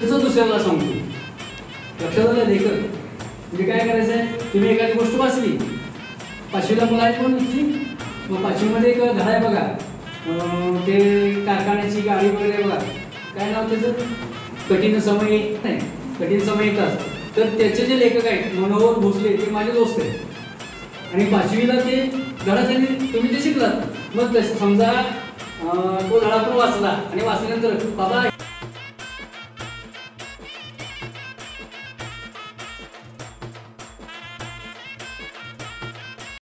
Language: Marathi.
तसं दुसऱ्याला सांगतो. लक्षात आलं लेखक म्हणजे काय करायचं आहे. तुम्ही एखादी गोष्ट वाचली, 5वीला मुलं आहेत पण नुसती, मग 5वीमध्ये एक धडा आहे बघा, ते कारखान्याची गाडी वगैरे बघा, काय नाव त्याचं, कठीण समय नाही, कठीण समय येतात. तर त्याचे जे लेखक आहेत मनोहर भोसले ते माझे दोस्त आहेत आणि 5वीला ते धडा तुम्ही ते शिकलात. मग तसं समजा तो धडा पण वाचला आणि वाचल्यानंतर बाबा